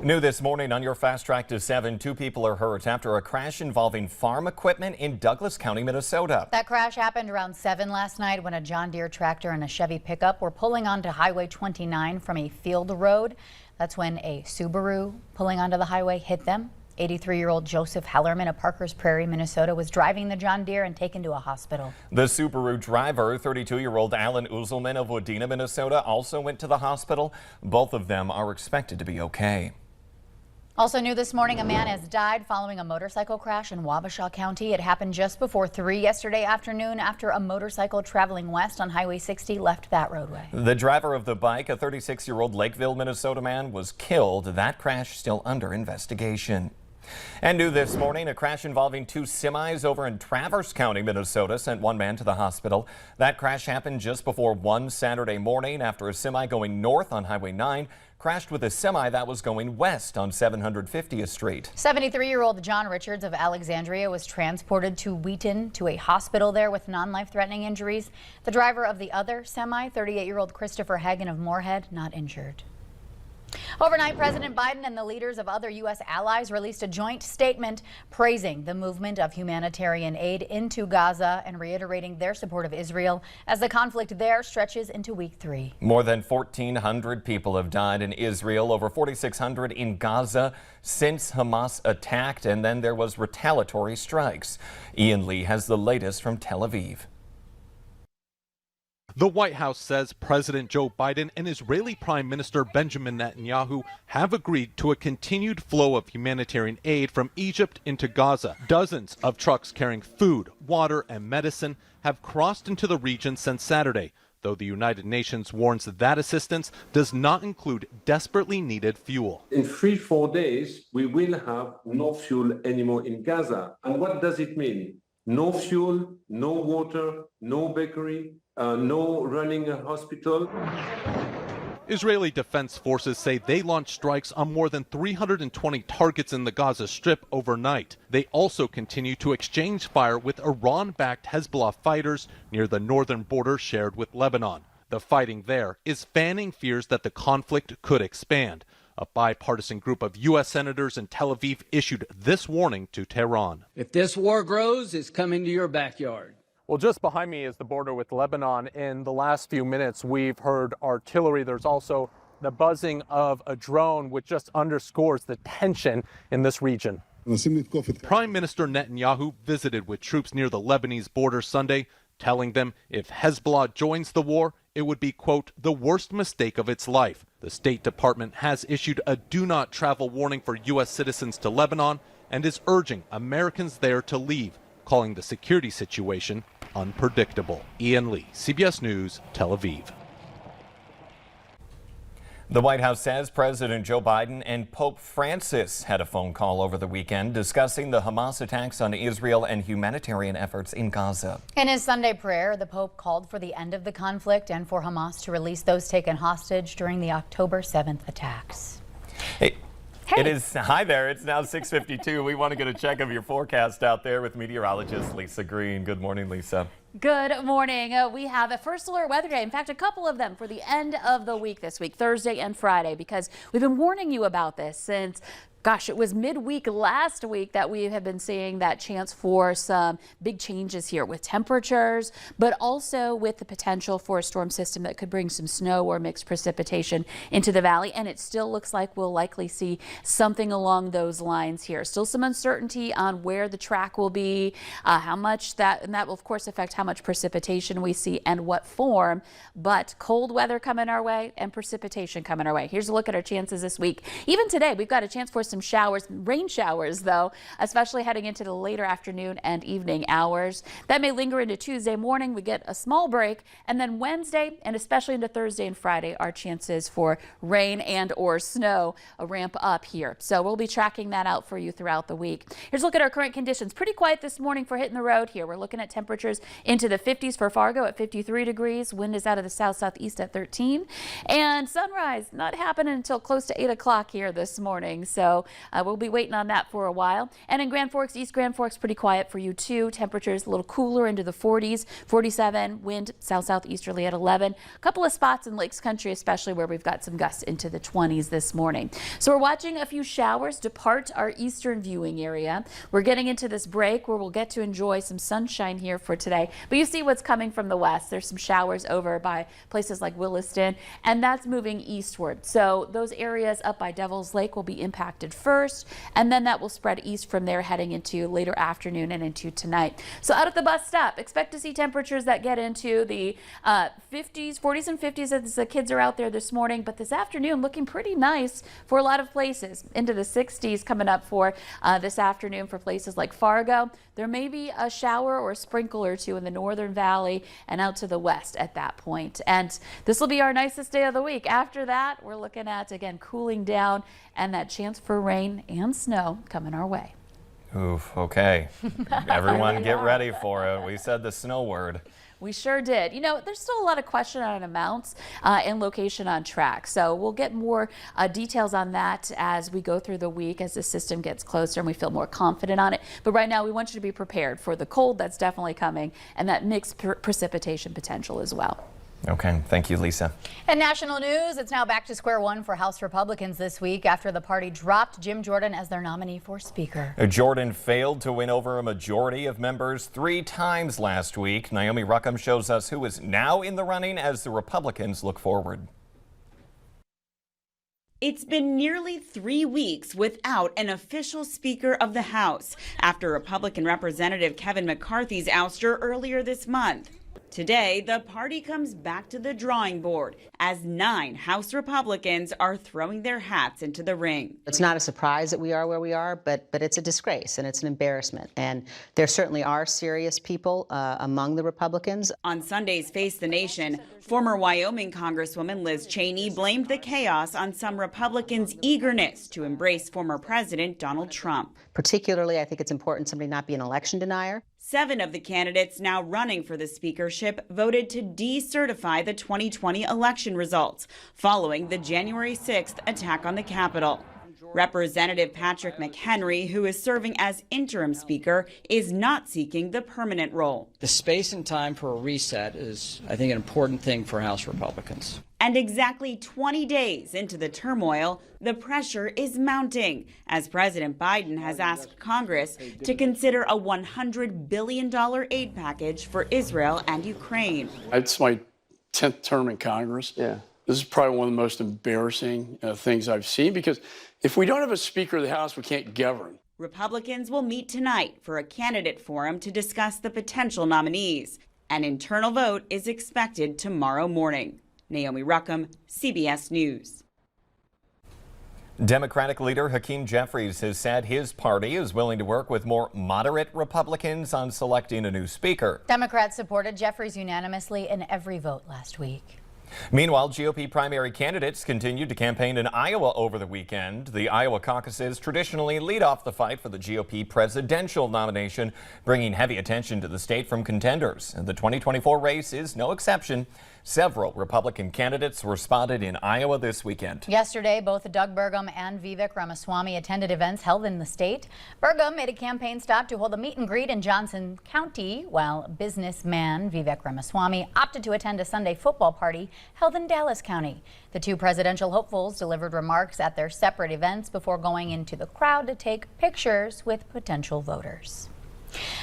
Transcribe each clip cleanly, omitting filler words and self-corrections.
New this morning on your Fast Track to 7, 2 people are hurt after a crash involving farm equipment in Douglas County, Minnesota. That crash happened around 7 last night when a John Deere tractor and a Chevy pickup were pulling onto Highway 29 from a field road. That's when a Subaru pulling onto the highway hit them. 83-year-old Joseph Hellerman of Parkers Prairie, Minnesota, was driving the John Deere and taken to a hospital. The Subaru driver, 32-year-old Alan Uzelman of Wadena, Minnesota, also went to the hospital. Both of them are expected to be okay. Also new this morning, a man has died following a motorcycle crash in Wabasha County. It happened just before 3 yesterday afternoon after a motorcycle traveling west on Highway 60 left that roadway. The driver of the bike, a 36-year-old Lakeville, Minnesota man, was killed. That crash still under investigation. And new this morning, a crash involving 2 semis over in Traverse County, Minnesota, sent 1 man to the hospital. That crash happened just before 1 Saturday morning after a semi going north on Highway 9 crashed with a semi that was going west on 750th Street. 73-year-old John Richards of Alexandria was transported to Wheaton to a hospital there with non-life-threatening injuries. The driver of the other semi, 38-year-old Christopher Hagan of Moorhead, not injured. Overnight, President Biden and the leaders of other U.S. allies released a joint statement praising the movement of humanitarian aid into Gaza and reiterating their support of Israel as the conflict there stretches into week 3. More than 1,400 people have died in Israel, over 4,600 in Gaza since Hamas attacked, and then there was retaliatory strikes. Ian Lee has the latest from Tel Aviv. The White House says President Joe Biden and Israeli Prime Minister Benjamin Netanyahu have agreed to a continued flow of humanitarian aid from Egypt into Gaza. Dozens of trucks carrying food, water, and medicine have crossed into the region since Saturday, though the United Nations warns that assistance does not include desperately needed fuel. In 3-4 days, we will have no fuel anymore in Gaza. And what does it mean? No fuel, no water, no bakery, no running a hospital. Israeli Defense Forces say they launched strikes on more than 320 targets in the Gaza Strip overnight. They also continue to exchange fire with Iran-backed Hezbollah fighters near the northern border shared with Lebanon. The fighting there is fanning fears that the conflict could expand. A bipartisan group of U.S. senators in Tel Aviv issued this warning to Tehran. If this war grows, it's coming to your backyard. Well, just behind me is the border with Lebanon. In the last few minutes, we've heard artillery. There's also the buzzing of a drone, which just underscores the tension in this region. Prime Minister Netanyahu visited with troops near the Lebanese border Sunday, telling them if Hezbollah joins the war, it would be, quote, the worst mistake of its life. The State Department has issued a do not travel warning for U.S. citizens to Lebanon and is urging Americans there to leave, calling the security situation unpredictable. Ian Lee, CBS News, Tel Aviv. The White House says President Joe Biden and Pope Francis had a phone call over the weekend discussing the Hamas attacks on Israel and humanitarian efforts in Gaza. In his Sunday prayer, the Pope called for the end of the conflict and for Hamas to release those taken hostage during the October 7th attacks. Hey. It is, hi there, it's now 6:52. We want to get a check of your forecast out there with meteorologist Lisa Green. Good morning, Lisa. Good morning. We have a first alert weather day. In fact, a couple of them for the end of the week this week, Thursday and Friday, because we've been warning you about this since gosh, it was midweek last week that we have been seeing that chance for some big changes here with temperatures, but also with the potential for a storm system that could bring some snow or mixed precipitation into the valley. And it still looks like we'll likely see something along those lines here. Still some uncertainty on where the track will be, how much and that will of course affect how much precipitation we see and what form, but cold weather coming our way and precipitation coming our way. Here's a look at our chances this week. Even today, we've got a chance for some showers, rain showers though, especially heading into the later afternoon and evening hours. That may linger into Tuesday morning. We get a small break, and then Wednesday and especially into Thursday and Friday, our chances for rain and or snow ramp up here. So we'll be tracking that out for you throughout the week. Here's a look at our current conditions. Pretty quiet this morning for hitting the road here. We're looking at temperatures into the 50s for Fargo at 53 degrees. Wind is out of the south-southeast at 13. And sunrise not happening until close to 8 o'clock here this morning. So we'll be waiting on that for a while. And in Grand Forks, East Grand Forks, pretty quiet for you too. Temperatures a little cooler into the 40s, 47, wind south-southeasterly at 11. A couple of spots in Lakes Country, especially where we've got some gusts into the 20s this morning. So we're watching a few showers depart our eastern viewing area. We're getting into this break where we'll get to enjoy some sunshine here for today. But you see what's coming from the west. There's some showers over by places like Williston, and that's moving eastward. So those areas up by Devil's Lake will be impacted first, and then that will spread east from there heading into later afternoon and into tonight. So out at the bus stop, expect to see temperatures that get into the 50s, 40s and 50s as the kids are out there this morning, but this afternoon looking pretty nice for a lot of places. Into the 60s coming up for this afternoon for places like Fargo. There may be a shower or a sprinkle or two in the northern valley and out to the west at that point. And this will be our nicest day of the week. After that, we're looking at, again, cooling down and that chance for rain and snow coming our way. Oof, okay. Everyone get ready for it. We said the snow word. We sure did. You know, there's still a lot of question on amounts and location on track. So we'll get more details on that as we go through the week, as the system gets closer and we feel more confident on it. But right now we want you to be prepared for the cold that's definitely coming and that mixed precipitation potential as well. Okay, thank you, Lisa. In national news, it's now back to square one for House Republicans this week after the party dropped Jim Jordan as their nominee for Speaker. Jordan failed to win over a majority of members 3 times last week. Naomi Ruckham shows us who is now in the running as the Republicans look forward. It's been nearly 3 weeks without an official Speaker of the House after Republican Representative Kevin McCarthy's ouster earlier this month. Today, the party comes back to the drawing board as 9 House Republicans are throwing their hats into the ring. It's not a surprise that we are where we are, but it's a disgrace and it's an embarrassment. And there certainly are serious people among the Republicans. On Sunday's Face the Nation, former Wyoming Congresswoman Liz Cheney blamed the chaos on some Republicans' eagerness to embrace former President Donald Trump. Particularly, I think it's important somebody not be an election denier. 7 of the candidates now running for the speakership voted to decertify the 2020 election results following the January 6th attack on the Capitol. Representative Patrick McHenry, who is serving as interim speaker, is not seeking the permanent role. The space and time for a reset is, I think, an important thing for House Republicans. And exactly 20 days into the turmoil, the pressure is mounting as President Biden has asked Congress to consider a $100 billion aid package for Israel and Ukraine. It's my 10th term in Congress. Yeah. This is probably one of the most embarrassing things I've seen, because if we don't have a Speaker of the House, we can't govern. Republicans will meet tonight for a candidate forum to discuss the potential nominees. An internal vote is expected tomorrow morning. Naomi Ruckham, CBS News. Democratic leader Hakeem Jeffries has said his party is willing to work with more moderate Republicans on selecting a new speaker. Democrats supported Jeffries unanimously in every vote last week. Meanwhile, GOP primary candidates continued to campaign in Iowa over the weekend. The Iowa caucuses traditionally lead off the fight for the GOP presidential nomination, bringing heavy attention to the state from contenders. The 2024 race is no exception. Several Republican candidates were spotted in Iowa this weekend. Yesterday, both Doug Burgum and Vivek Ramaswamy attended events held in the state. Burgum made a campaign stop to hold a meet and greet in Johnson County, while businessman Vivek Ramaswamy opted to attend a Sunday football party held in Dallas County. The 2 presidential hopefuls delivered remarks at their separate events before going into the crowd to take pictures with potential voters.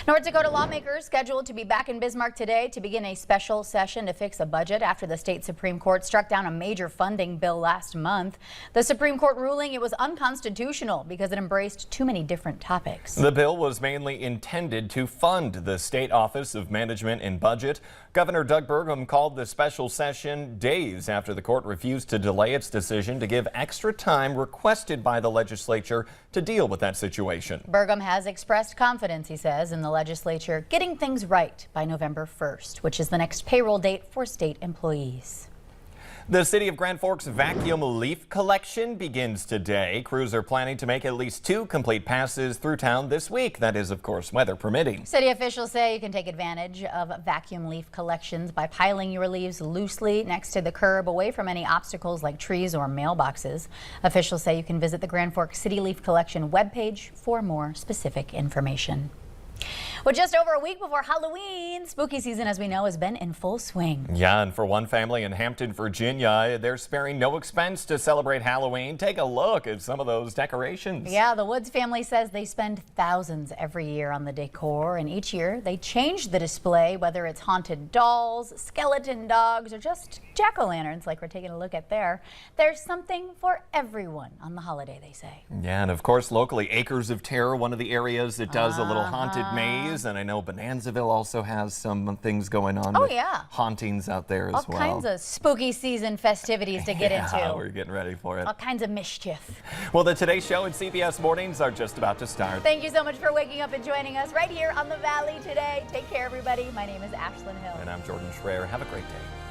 North Dakota lawmakers scheduled to be back in Bismarck today to begin a special session to fix a budget after the state Supreme Court struck down a major funding bill last month. The Supreme Court ruling it was unconstitutional because it embraced too many different topics. The bill was mainly intended to fund the State Office of Management and Budget. Governor Doug Burgum called the special session days after the court refused to delay its decision to give extra time requested by the legislature to deal with that situation. Burgum has expressed confidence, he says, in the legislature getting things right by November 1st, which is the next payroll date for state employees. The City of Grand Forks vacuum leaf collection begins today. Crews are planning to make at least 2 complete passes through town this week. That is, of course, weather permitting. City officials say you can take advantage of vacuum leaf collections by piling your leaves loosely next to the curb, away from any obstacles like trees or mailboxes. Officials say you can visit the Grand Forks City Leaf Collection webpage for more specific information. Well, just over a week before Halloween, spooky season, as we know, has been in full swing. Yeah, and for one family in Hampton, Virginia, they're sparing no expense to celebrate Halloween. Take a look at some of those decorations. Yeah, the Woods family says they spend thousands every year on the decor, and each year they change the display, whether it's haunted dolls, skeleton dogs, or just jack-o'-lanterns like we're taking a look at there. There's something for everyone on the holiday, they say. Yeah, and of course, locally, Acres of Terror, one of the areas that does a little haunted maze. And I know Bonanzaville also has some things going on with hauntings out there as well. All kinds of spooky season festivities to get into. We're getting ready for it. All kinds of mischief. Well, the Today Show and CBS Mornings are just about to start. Thank you so much for waking up and joining us right here on the Valley today. Take care, everybody. My name is Ashlyn Hill. And I'm Jordan Schreier. Have a great day.